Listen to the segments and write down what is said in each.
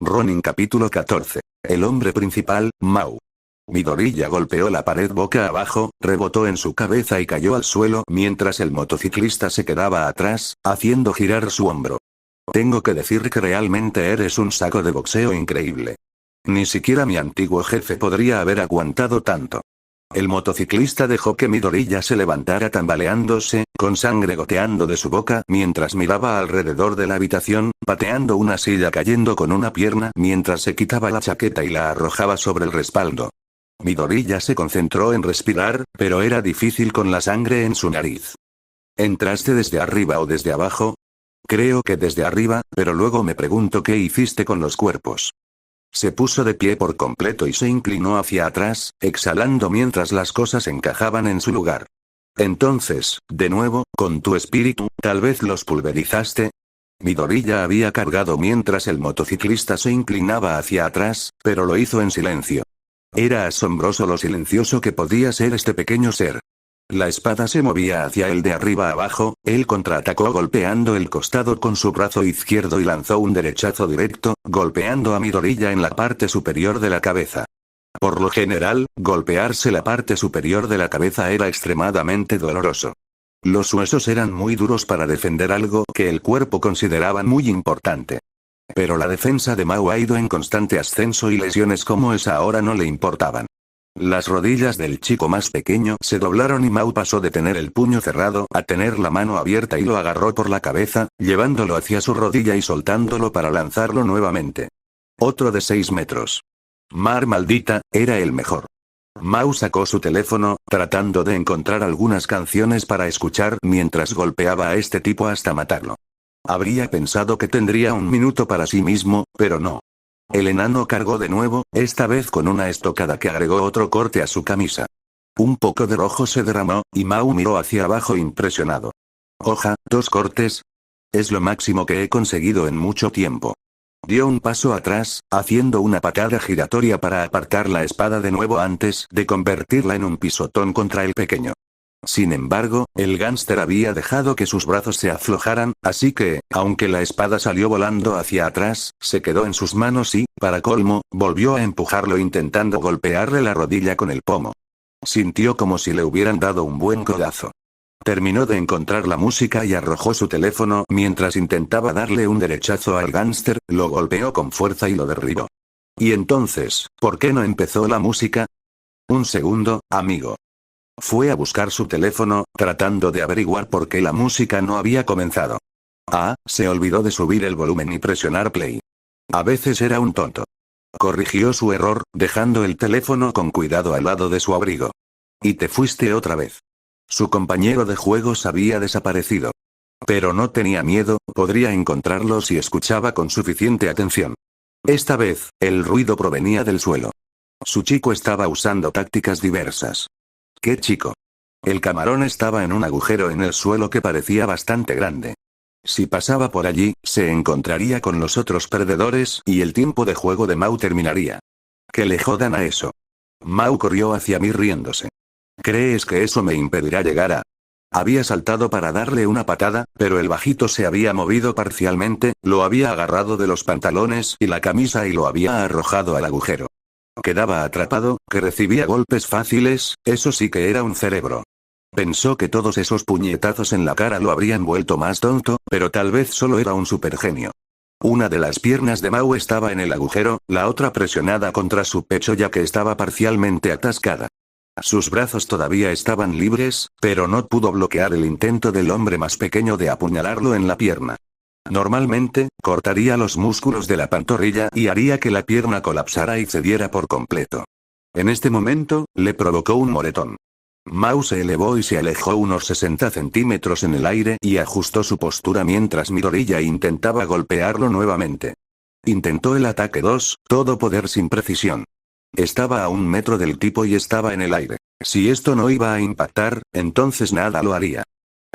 Ronin capítulo 14. El hombre principal, Mau. Midoriya golpeó la pared boca abajo, rebotó en su cabeza y cayó al suelo mientras el motociclista se quedaba atrás, haciendo girar su hombro. Tengo que decir que realmente eres un saco de boxeo increíble. Ni siquiera mi antiguo jefe podría haber aguantado tanto. El motociclista dejó que Midoriya se levantara tambaleándose, con sangre goteando de su boca mientras miraba alrededor de la habitación, pateando una silla cayendo con una pierna mientras se quitaba la chaqueta y la arrojaba sobre el respaldo. Midoriya se concentró en respirar, pero era difícil con la sangre en su nariz. ¿Entraste desde arriba o desde abajo? Creo que desde arriba, pero luego me pregunto qué hiciste con los cuerpos. Se puso de pie por completo y se inclinó hacia atrás, exhalando mientras las cosas encajaban en su lugar. Entonces, de nuevo, con tu espíritu, tal vez los pulverizaste. Midoriya había cargado mientras el motociclista se inclinaba hacia atrás, pero lo hizo en silencio. Era asombroso lo silencioso que podía ser este pequeño ser. La espada se movía hacia él de arriba abajo, él contraatacó golpeando el costado con su brazo izquierdo y lanzó un derechazo directo, golpeando a Midoriya en la parte superior de la cabeza. Por lo general, golpearse la parte superior de la cabeza era extremadamente doloroso. Los huesos eran muy duros para defender algo que el cuerpo consideraba muy importante. Pero la defensa de Mau ha ido en constante ascenso y lesiones como esa ahora no le importaban. Las rodillas del chico más pequeño se doblaron y Mau pasó de tener el puño cerrado a tener la mano abierta y lo agarró por la cabeza, llevándolo hacia su rodilla y soltándolo para lanzarlo nuevamente. Otro de 6 metros. Mar maldita, era el mejor. Mau sacó su teléfono, tratando de encontrar algunas canciones para escuchar mientras golpeaba a este tipo hasta matarlo. Habría pensado que tendría un minuto para sí mismo, pero no. El enano cargó de nuevo, esta vez con una estocada que agregó otro corte a su camisa. Un poco de rojo se derramó, y Mau miró hacia abajo impresionado. Oja, 2 cortes. Es lo máximo que he conseguido en mucho tiempo. Dio un paso atrás, haciendo una patada giratoria para apartar la espada de nuevo antes de convertirla en un pisotón contra el pequeño. Sin embargo, el gánster había dejado que sus brazos se aflojaran, así que, aunque la espada salió volando hacia atrás, se quedó en sus manos y, para colmo, volvió a empujarlo intentando golpearle la rodilla con el pomo. Sintió como si le hubieran dado un buen codazo. Terminó de encontrar la música y arrojó su teléfono mientras intentaba darle un derechazo al gánster, lo golpeó con fuerza y lo derribó. Y entonces, ¿por qué no empezó la música? Un segundo, amigo. Fue a buscar su teléfono, tratando de averiguar por qué la música no había comenzado. Ah, se olvidó de subir el volumen y presionar play. A veces era un tonto. Corrigió su error, dejando el teléfono con cuidado al lado de su abrigo. Y te fuiste otra vez. Su compañero de juegos había desaparecido. Pero no tenía miedo, podría encontrarlo si escuchaba con suficiente atención. Esta vez, el ruido provenía del suelo. Su chico estaba usando tácticas diversas. ¿Qué chico? El camarón estaba en un agujero en el suelo que parecía bastante grande. Si pasaba por allí, se encontraría con los otros perdedores y el tiempo de juego de Mau terminaría. Que le jodan a eso. Mau corrió hacia mí riéndose. ¿Crees que eso me impedirá llegar a...? Había saltado para darle una patada, pero el bajito se había movido parcialmente, lo había agarrado de los pantalones y la camisa y lo había arrojado al agujero. Quedaba atrapado, que recibía golpes fáciles, eso sí que era un cerebro. Pensó que todos esos puñetazos en la cara lo habrían vuelto más tonto, pero tal vez solo era un supergenio. Una de las piernas de Mau estaba en el agujero, la otra presionada contra su pecho ya que estaba parcialmente atascada. Sus brazos todavía estaban libres, pero no pudo bloquear el intento del hombre más pequeño de apuñalarlo en la pierna. Normalmente, cortaría los músculos de la pantorrilla y haría que la pierna colapsara y cediera por completo. En este momento, le provocó un moretón. Mau se elevó y se alejó unos 60 centímetros en el aire y ajustó su postura mientras Midoriya intentaba golpearlo nuevamente. Intentó el ataque 2, todo poder sin precisión. Estaba a 1 metro del tipo y estaba en el aire. Si esto no iba a impactar, entonces nada lo haría.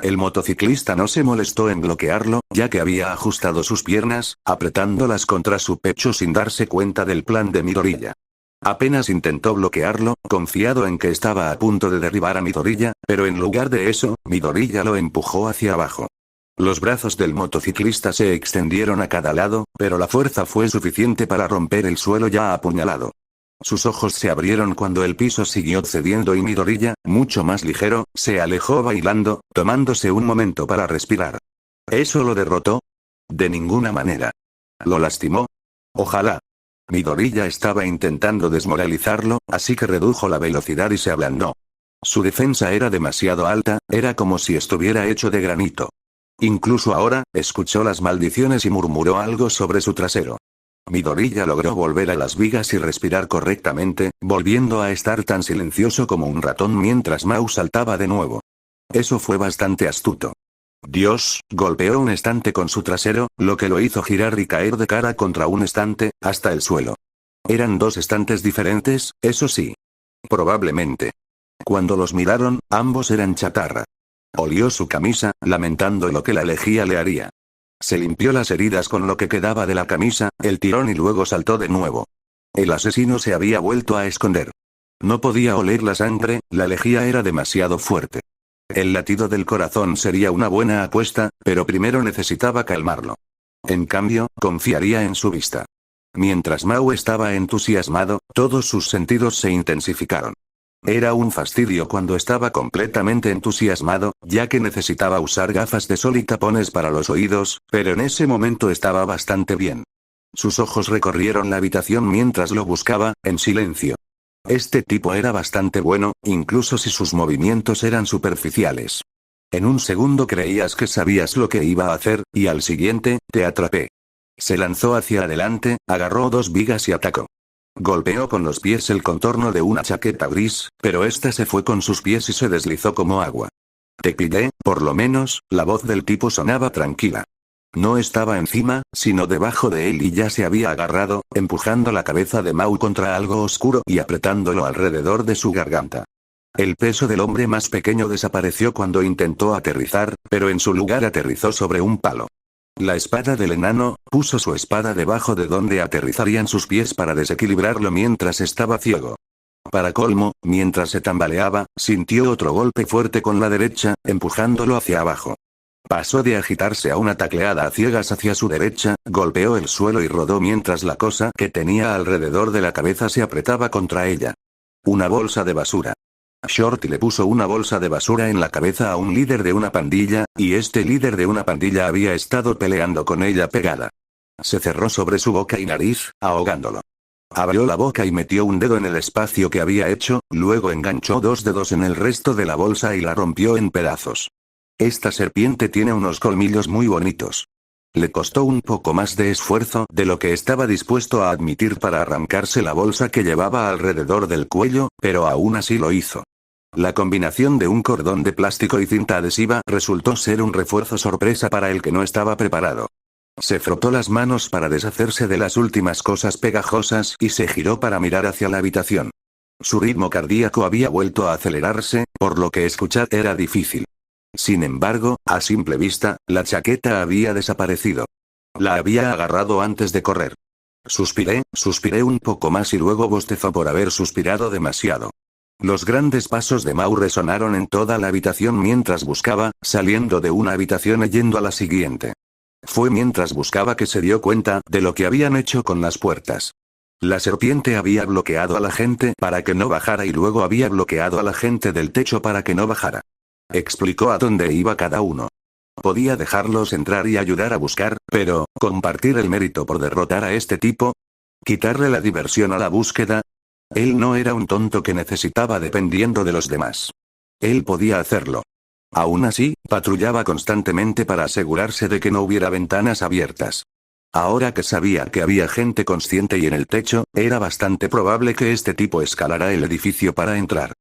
El motociclista no se molestó en bloquearlo, ya que había ajustado sus piernas, apretándolas contra su pecho sin darse cuenta del plan de Midoriya. Apenas intentó bloquearlo, confiado en que estaba a punto de derribar a Midoriya, pero en lugar de eso, Midoriya lo empujó hacia abajo. Los brazos del motociclista se extendieron a cada lado, pero la fuerza fue suficiente para romper el suelo ya apuñalado. Sus ojos se abrieron cuando el piso siguió cediendo y Midoriya, mucho más ligero, se alejó bailando, tomándose un momento para respirar. ¿Eso lo derrotó? De ninguna manera. ¿Lo lastimó? Ojalá. Midoriya estaba intentando desmoralizarlo, así que redujo la velocidad y se ablandó. Su defensa era demasiado alta, era como si estuviera hecho de granito. Incluso ahora, escuchó las maldiciones y murmuró algo sobre su trasero. Midoriya logró volver a las vigas y respirar correctamente, volviendo a estar tan silencioso como un ratón mientras Mao saltaba de nuevo. Eso fue bastante astuto. Dios, golpeó un estante con su trasero, lo que lo hizo girar y caer de cara contra un estante, hasta el suelo. Eran dos estantes diferentes, eso sí. Probablemente. Cuando los miraron, ambos eran chatarra. Olió su camisa, lamentando lo que la lejía le haría. Se limpió las heridas con lo que quedaba de la camisa, el tirón y luego saltó de nuevo. El asesino se había vuelto a esconder. No podía oler la sangre, la lejía era demasiado fuerte. El latido del corazón sería una buena apuesta, pero primero necesitaba calmarlo. En cambio, confiaría en su vista. Mientras Mao estaba entusiasmado, todos sus sentidos se intensificaron. Era un fastidio cuando estaba completamente entusiasmado, ya que necesitaba usar gafas de sol y tapones para los oídos, pero en ese momento estaba bastante bien. Sus ojos recorrieron la habitación mientras lo buscaba, en silencio. Este tipo era bastante bueno, incluso si sus movimientos eran superficiales. En un segundo creías que sabías lo que iba a hacer, y al siguiente, te atrapé. Se lanzó hacia adelante, agarró dos vigas y atacó. Golpeó con los pies el contorno de una chaqueta gris, pero esta se fue con sus pies y se deslizó como agua. Te pillé, por lo menos, la voz del tipo sonaba tranquila. No estaba encima, sino debajo de él y ya se había agarrado, empujando la cabeza de Mao contra algo oscuro y apretándolo alrededor de su garganta. El peso del hombre más pequeño desapareció cuando intentó aterrizar, pero en su lugar aterrizó sobre un palo. La espada del enano, puso su espada debajo de donde aterrizarían sus pies para desequilibrarlo mientras estaba ciego. Para colmo, mientras se tambaleaba, sintió otro golpe fuerte con la derecha, empujándolo hacia abajo. Pasó de agitarse a una tacleada a ciegas hacia su derecha, golpeó el suelo y rodó mientras la cosa que tenía alrededor de la cabeza se apretaba contra ella. Una bolsa de basura. Shorty le puso una bolsa de basura en la cabeza a un líder de una pandilla, y este líder de una pandilla había estado peleando con ella pegada. Se cerró sobre su boca y nariz, ahogándolo. Abrió la boca y metió un dedo en el espacio que había hecho, luego enganchó dos dedos en el resto de la bolsa y la rompió en pedazos. Esta serpiente tiene unos colmillos muy bonitos. Le costó un poco más de esfuerzo de lo que estaba dispuesto a admitir para arrancarse la bolsa que llevaba alrededor del cuello, pero aún así lo hizo. La combinación de un cordón de plástico y cinta adhesiva resultó ser un refuerzo sorpresa para el que no estaba preparado. Se frotó las manos para deshacerse de las últimas cosas pegajosas y se giró para mirar hacia la habitación. Su ritmo cardíaco había vuelto a acelerarse, por lo que escuchar era difícil. Sin embargo, a simple vista, la chaqueta había desaparecido. La había agarrado antes de correr. Suspiré un poco más y luego bostezó por haber suspirado demasiado. Los grandes pasos de Mao resonaron en toda la habitación mientras buscaba, saliendo de una habitación y yendo a la siguiente. Fue mientras buscaba que se dio cuenta de lo que habían hecho con las puertas. La serpiente había bloqueado a la gente para que no bajara y luego había bloqueado a la gente del techo para que no bajara. Explicó a dónde iba cada uno. Podía dejarlos entrar y ayudar a buscar, pero, ¿compartir el mérito por derrotar a este tipo? ¿Quitarle la diversión a la búsqueda? Él no era un tonto que necesitaba dependiendo de los demás. Él podía hacerlo. Aún así, patrullaba constantemente para asegurarse de que no hubiera ventanas abiertas. Ahora que sabía que había gente consciente y en el techo, era bastante probable que este tipo escalara el edificio para entrar.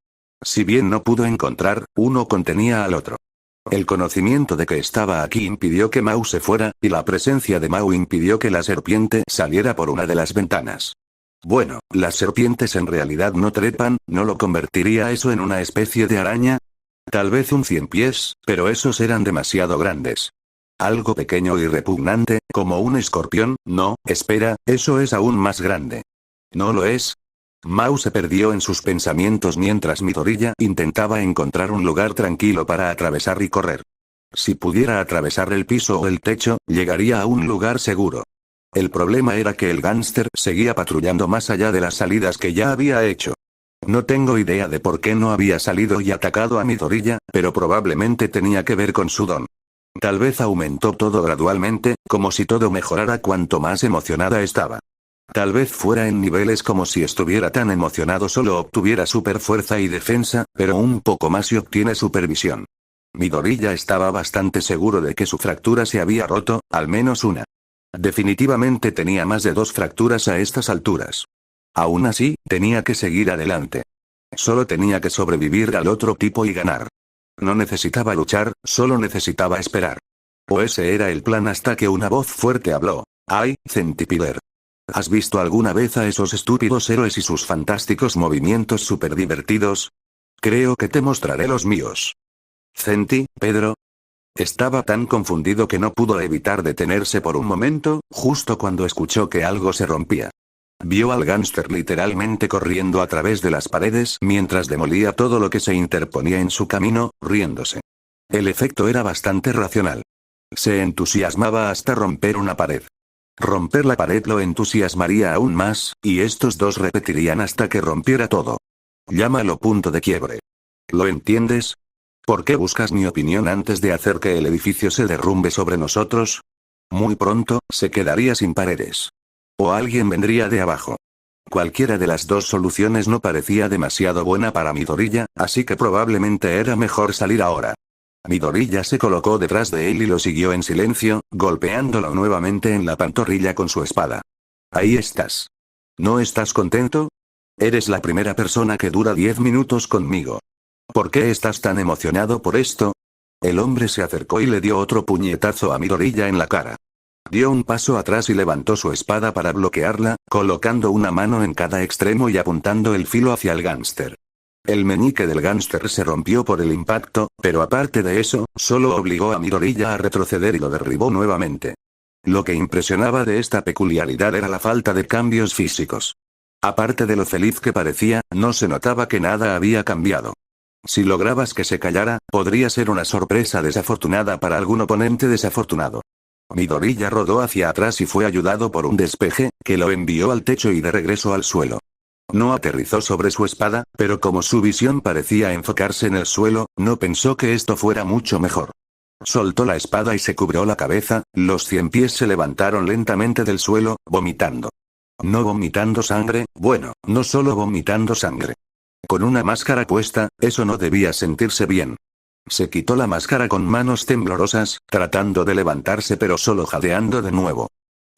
Si bien no pudo encontrar, uno contenía al otro. El conocimiento de que estaba aquí impidió que Mao se fuera, y la presencia de Mao impidió que la serpiente saliera por una de las ventanas. Bueno, las serpientes en realidad no trepan, ¿no lo convertiría eso en una especie de araña? Tal vez un 100 pies, pero esos eran demasiado grandes. Algo pequeño y repugnante, como un escorpión, no, espera, eso es aún más grande. ¿No lo es? Mao se perdió en sus pensamientos mientras Midoriya intentaba encontrar un lugar tranquilo para atravesar y correr. Si pudiera atravesar el piso o el techo, llegaría a un lugar seguro. El problema era que el gángster seguía patrullando más allá de las salidas que ya había hecho. No tengo idea de por qué no había salido y atacado a Midoriya, pero probablemente tenía que ver con su don. Tal vez aumentó todo gradualmente, como si todo mejorara cuanto más emocionada estaba. Tal vez fuera en niveles como si estuviera tan emocionado solo obtuviera super fuerza y defensa, pero un poco más y obtiene supervisión. Midoriya estaba bastante seguro de que su fractura se había roto, al menos una. Definitivamente tenía más de 2 fracturas a estas alturas. Aún así, tenía que seguir adelante. Solo tenía que sobrevivir al otro tipo y ganar. No necesitaba luchar, solo necesitaba esperar. O ese era el plan hasta que una voz fuerte habló. ¡Ay, Centipider! ¿Has visto alguna vez a esos estúpidos héroes y sus fantásticos movimientos súper divertidos? Creo que te mostraré los míos. Centi, Pedro. Estaba tan confundido que no pudo evitar detenerse por un momento, justo cuando escuchó que algo se rompía. Vio al gángster literalmente corriendo a través de las paredes mientras demolía todo lo que se interponía en su camino, riéndose. El efecto era bastante racional. Se entusiasmaba hasta romper una pared. Romper la pared lo entusiasmaría aún más, y estos dos repetirían hasta que rompiera todo. Llámalo punto de quiebre. ¿Lo entiendes? ¿Por qué buscas mi opinión antes de hacer que el edificio se derrumbe sobre nosotros? Muy pronto, se quedaría sin paredes. O alguien vendría de abajo. Cualquiera de las dos soluciones no parecía demasiado buena para Midoriya, así que probablemente era mejor salir ahora. Midoriya se colocó detrás de él y lo siguió en silencio, golpeándolo nuevamente en la pantorrilla con su espada. Ahí estás. ¿No estás contento? Eres la primera persona que dura 10 minutos conmigo. ¿Por qué estás tan emocionado por esto? El hombre se acercó y le dio otro puñetazo a Midoriya en la cara. Dio un paso atrás y levantó su espada para bloquearla, colocando una mano en cada extremo y apuntando el filo hacia el gángster. El meñique del gángster se rompió por el impacto, pero aparte de eso, solo obligó a Midoriya a retroceder y lo derribó nuevamente. Lo que impresionaba de esta peculiaridad era la falta de cambios físicos. Aparte de lo feliz que parecía, no se notaba que nada había cambiado. Si lograbas que se callara, podría ser una sorpresa desafortunada para algún oponente desafortunado. Midoriya rodó hacia atrás y fue ayudado por un despeje, que lo envió al techo y de regreso al suelo. No aterrizó sobre su espada, pero como su visión parecía enfocarse en el suelo, no pensó que esto fuera mucho mejor. Soltó la espada y se cubrió la cabeza, los 100 pies se levantaron lentamente del suelo, vomitando. No vomitando sangre, bueno, no solo vomitando sangre. Con una máscara puesta, eso no debía sentirse bien. Se quitó la máscara con manos temblorosas, tratando de levantarse pero solo jadeando de nuevo.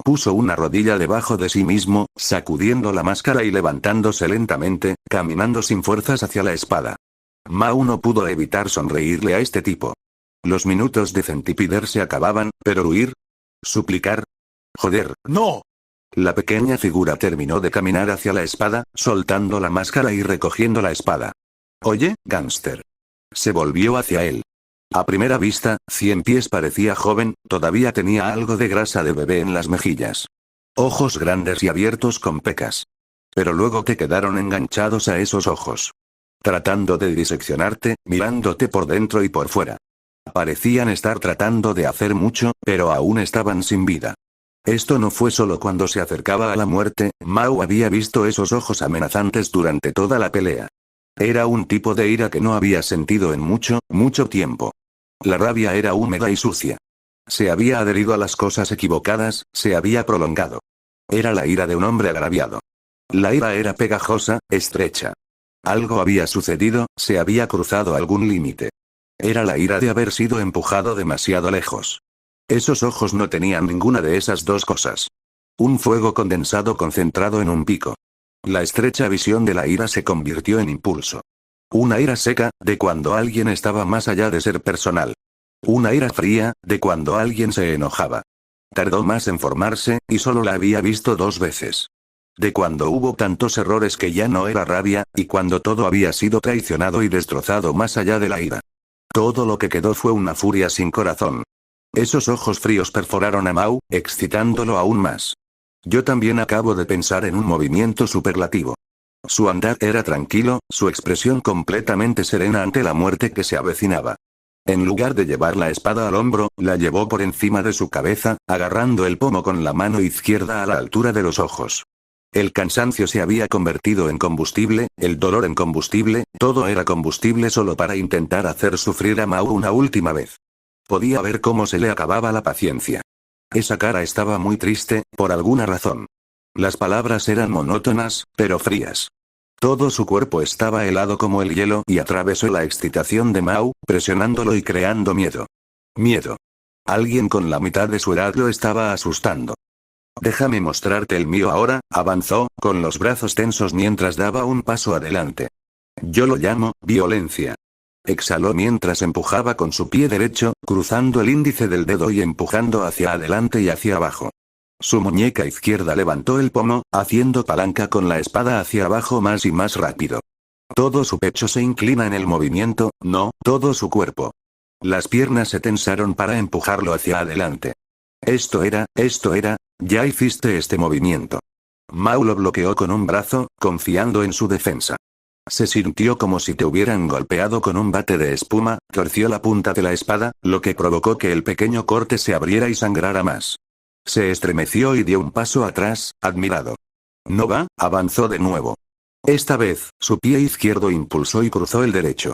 Puso una rodilla debajo de sí mismo, sacudiendo la máscara y levantándose lentamente, caminando sin fuerzas hacia la espada. Mao no pudo evitar sonreírle a este tipo. Los minutos de Centipider se acababan, pero huir. Suplicar. Joder, ¡no! La pequeña figura terminó de caminar hacia la espada, soltando la máscara y recogiendo la espada. Oye, gángster. Se volvió hacia él. A primera vista, 100 pies parecía joven, todavía tenía algo de grasa de bebé en las mejillas. Ojos grandes y abiertos con pecas. Pero luego te quedaron enganchados a esos ojos. Tratando de diseccionarte, mirándote por dentro y por fuera. Parecían estar tratando de hacer mucho, pero aún estaban sin vida. Esto no fue solo cuando se acercaba a la muerte, Mao había visto esos ojos amenazantes durante toda la pelea. Era un tipo de ira que no había sentido en mucho, mucho tiempo. La rabia era húmeda y sucia. Se había adherido a las cosas equivocadas, se había prolongado. Era la ira de un hombre agraviado. La ira era pegajosa, estrecha. Algo había sucedido, se había cruzado algún límite. Era la ira de haber sido empujado demasiado lejos. Esos ojos no tenían ninguna de esas dos cosas. Un fuego condensado concentrado en un pico. La estrecha visión de la ira se convirtió en impulso. Una ira seca, de cuando alguien estaba más allá de ser personal. Una ira fría, de cuando alguien se enojaba. Tardó más en formarse, y solo la había visto 2 veces. De cuando hubo tantos errores que ya no era rabia, y cuando todo había sido traicionado y destrozado más allá de la ira. Todo lo que quedó fue una furia sin corazón. Esos ojos fríos perforaron a Mao, excitándolo aún más. Yo también acabo de pensar en un movimiento superlativo. Su andar era tranquilo, su expresión completamente serena ante la muerte que se avecinaba. En lugar de llevar la espada al hombro, la llevó por encima de su cabeza, agarrando el pomo con la mano izquierda a la altura de los ojos. El cansancio se había convertido en combustible, el dolor en combustible, todo era combustible solo para intentar hacer sufrir a Mao una última vez. Podía ver cómo se le acababa la paciencia. Esa cara estaba muy triste, por alguna razón. Las palabras eran monótonas, pero frías. Todo su cuerpo estaba helado como el hielo y atravesó la excitación de Mao, presionándolo y creando miedo. Miedo. Alguien con la mitad de su edad lo estaba asustando. Déjame mostrarte el mío ahora, avanzó, con los brazos tensos mientras daba un paso adelante. Yo lo llamo, violencia. Exhaló mientras empujaba con su pie derecho, cruzando el índice del dedo y empujando hacia adelante y hacia abajo. Su muñeca izquierda levantó el pomo, haciendo palanca con la espada hacia abajo más y más rápido. Todo su pecho se inclina en el movimiento, no, todo su cuerpo. Las piernas se tensaron para empujarlo hacia adelante. Esto era, ya hiciste este movimiento. Mao lo bloqueó con un brazo, confiando en su defensa. Se sintió como si te hubieran golpeado con un bate de espuma, torció la punta de la espada, lo que provocó que el pequeño corte se abriera y sangrara más. Se estremeció y dio un paso atrás, admirado. No va, avanzó de nuevo. Esta vez, su pie izquierdo impulsó y cruzó el derecho.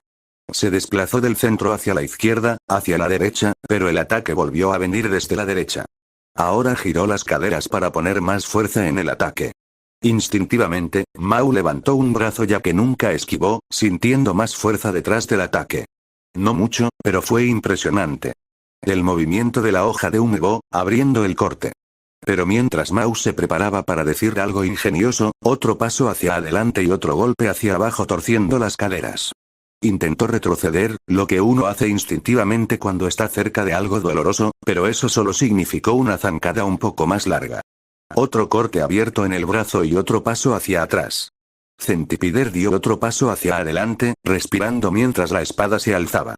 Se desplazó del centro hacia la izquierda, hacia la derecha, pero el ataque volvió a venir desde la derecha. Ahora giró las caderas para poner más fuerza en el ataque. Instintivamente, Mao levantó un brazo ya que nunca esquivó, sintiendo más fuerza detrás del ataque. No mucho, pero fue impresionante. El movimiento de la hoja de un huevo, abriendo el corte. Pero mientras Mao se preparaba para decir algo ingenioso, otro paso hacia adelante y otro golpe hacia abajo torciendo las caderas. Intentó retroceder, lo que uno hace instintivamente cuando está cerca de algo doloroso, pero eso solo significó una zancada un poco más larga. Otro corte abierto en el brazo y otro paso hacia atrás. Centipider dio otro paso hacia adelante, respirando mientras la espada se alzaba.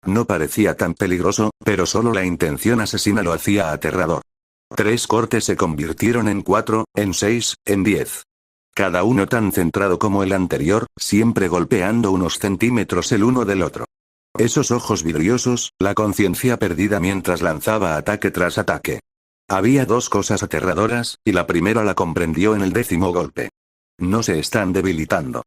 No parecía tan peligroso, pero solo la intención asesina lo hacía aterrador. 3 cortes se convirtieron en 4, en 6, en 10. Cada uno tan centrado como el anterior, siempre golpeando unos centímetros el uno del otro. Esos ojos vidriosos, la conciencia perdida mientras lanzaba ataque tras ataque. Había 2 cosas aterradoras, y la primera la comprendió en el 10º golpe. No se están debilitando.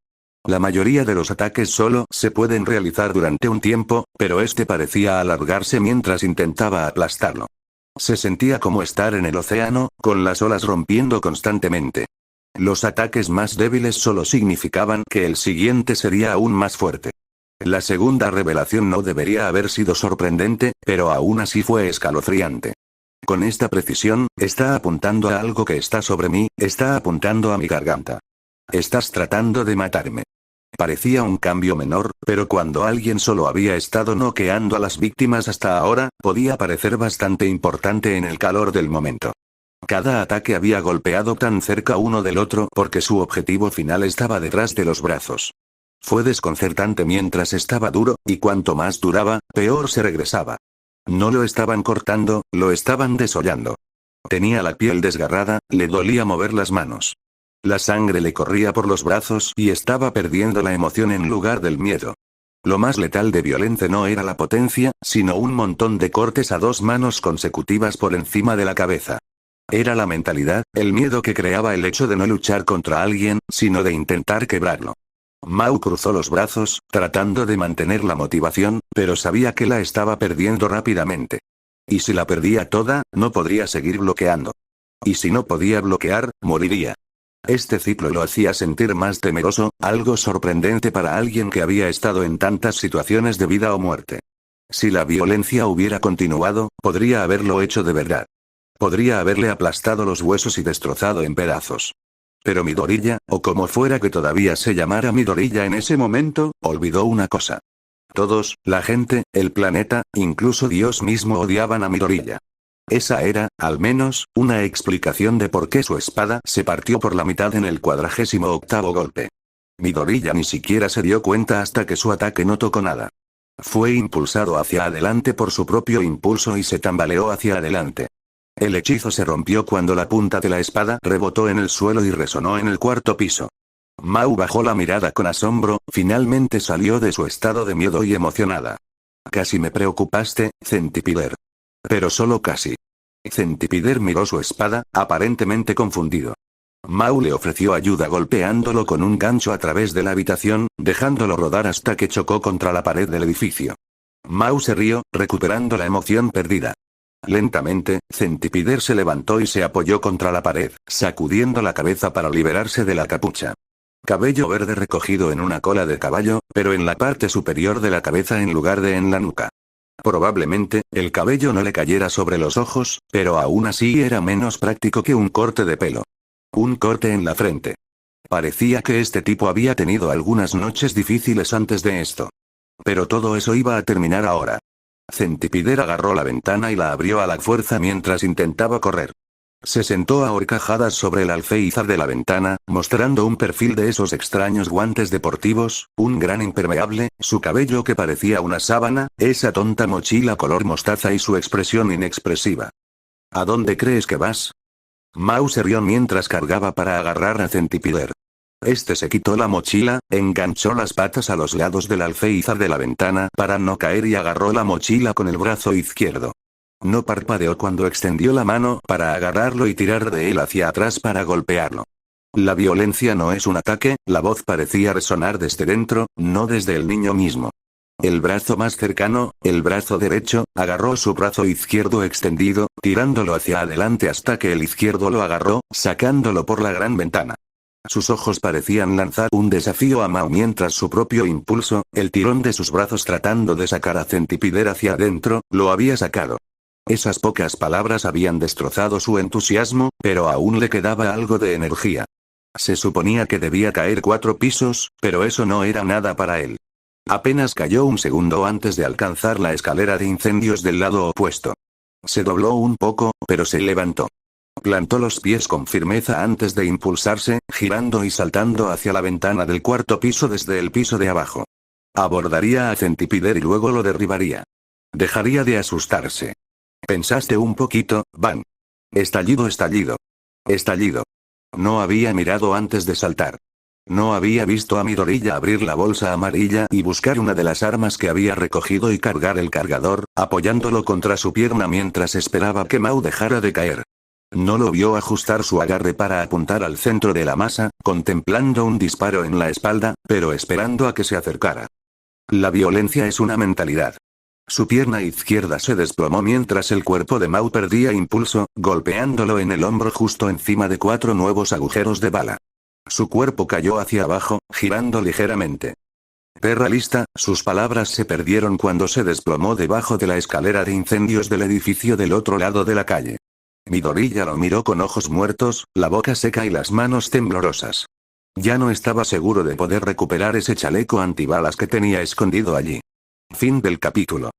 La mayoría de los ataques solo se pueden realizar durante un tiempo, pero este parecía alargarse mientras intentaba aplastarlo. Se sentía como estar en el océano, con las olas rompiendo constantemente. Los ataques más débiles solo significaban que el siguiente sería aún más fuerte. La segunda revelación no debería haber sido sorprendente, pero aún así fue escalofriante. Con esta precisión, está apuntando a algo que está sobre mí, está apuntando a mi garganta. Estás tratando de matarme. Parecía un cambio menor, pero cuando alguien solo había estado noqueando a las víctimas hasta ahora, podía parecer bastante importante en el calor del momento. Cada ataque había golpeado tan cerca uno del otro porque su objetivo final estaba detrás de los brazos. Fue desconcertante mientras estaba duro, y cuanto más duraba, peor se regresaba. No lo estaban cortando, lo estaban desollando. Tenía la piel desgarrada, le dolía mover las manos. La sangre le corría por los brazos y estaba perdiendo la emoción en lugar del miedo. Lo más letal de violencia no era la potencia, sino un montón de cortes a 2 manos consecutivas por encima de la cabeza. Era la mentalidad, el miedo que creaba el hecho de no luchar contra alguien, sino de intentar quebrarlo. Mao cruzó los brazos, tratando de mantener la motivación, pero sabía que la estaba perdiendo rápidamente. Y si la perdía toda, no podría seguir bloqueando. Y si no podía bloquear, moriría. Este ciclo lo hacía sentir más temeroso, algo sorprendente para alguien que había estado en tantas situaciones de vida o muerte. Si la violencia hubiera continuado, podría haberlo hecho de verdad. Podría haberle aplastado los huesos y destrozado en pedazos. Pero Midoriya, o como fuera que todavía se llamara Midoriya en ese momento, olvidó una cosa. Todos, la gente, el planeta, incluso Dios mismo odiaban a Midoriya. Esa era, al menos, una explicación de por qué su espada se partió por la mitad en el 48º golpe. Midoriya ni siquiera se dio cuenta hasta que su ataque no tocó nada. Fue impulsado hacia adelante por su propio impulso y se tambaleó hacia adelante. El hechizo se rompió cuando la punta de la espada rebotó en el suelo y resonó en el 4º piso. Mao bajó la mirada con asombro, finalmente salió de su estado de miedo y emocionada. Casi me preocupaste, Centipider. Pero solo casi. Centipider miró su espada, aparentemente confundido. Mau le ofreció ayuda golpeándolo con un gancho a través de la habitación, dejándolo rodar hasta que chocó contra la pared del edificio. Mau se rió, recuperando la emoción perdida. Lentamente, Centipider se levantó y se apoyó contra la pared, sacudiendo la cabeza para liberarse de la capucha. Cabello verde recogido en una cola de caballo, pero en la parte superior de la cabeza en lugar de en la nuca. Probablemente, el cabello no le cayera sobre los ojos, pero aún así era menos práctico que un corte de pelo. Un corte en la frente. Parecía que este tipo había tenido algunas noches difíciles antes de esto. Pero todo eso iba a terminar ahora. Centipider agarró la ventana y la abrió a la fuerza mientras intentaba correr. Se sentó a horcajadas sobre el alféizar de la ventana, mostrando un perfil de esos extraños guantes deportivos, un gran impermeable, su cabello que parecía una sábana, esa tonta mochila color mostaza y su expresión inexpresiva. ¿A dónde crees que vas? Mau se rió mientras cargaba para agarrar a Centipider. Este se quitó la mochila, enganchó las patas a los lados del alféizar de la ventana para no caer y agarró la mochila con el brazo izquierdo. No parpadeó cuando extendió la mano para agarrarlo y tirar de él hacia atrás para golpearlo. La violencia no es un ataque, la voz parecía resonar desde dentro, no desde el niño mismo. El brazo más cercano, el brazo derecho, agarró su brazo izquierdo extendido, tirándolo hacia adelante hasta que el izquierdo lo agarró, sacándolo por la gran ventana. Sus ojos parecían lanzar un desafío a Mau mientras su propio impulso, el tirón de sus brazos tratando de sacar a Centipider hacia adentro, lo había sacado. Esas pocas palabras habían destrozado su entusiasmo, pero aún le quedaba algo de energía. Se suponía que debía caer 4 pisos, pero eso no era nada para él. Apenas cayó un segundo antes de alcanzar la escalera de incendios del lado opuesto. Se dobló un poco, pero se levantó. Plantó los pies con firmeza antes de impulsarse, girando y saltando hacia la ventana del 4.º piso desde el piso de abajo. Abordaría a Centipider y luego lo derribaría. Dejaría de asustarse. Pensaste un poquito, Van. Estallido, estallido. Estallido. No había mirado antes de saltar. No había visto a Midoriya abrir la bolsa amarilla y buscar una de las armas que había recogido y cargar el cargador, apoyándolo contra su pierna mientras esperaba que Mau dejara de caer. No lo vio ajustar su agarre para apuntar al centro de la masa, contemplando un disparo en la espalda, pero esperando a que se acercara. La violencia es una mentalidad. Su pierna izquierda se desplomó mientras el cuerpo de Mau perdía impulso, golpeándolo en el hombro justo encima de 4 nuevos agujeros de bala. Su cuerpo cayó hacia abajo, girando ligeramente. Perra lista, sus palabras se perdieron cuando se desplomó debajo de la escalera de incendios del edificio del otro lado de la calle. Midoriya lo miró con ojos muertos, la boca seca y las manos temblorosas. Ya no estaba seguro de poder recuperar ese chaleco antibalas que tenía escondido allí. Fin del capítulo.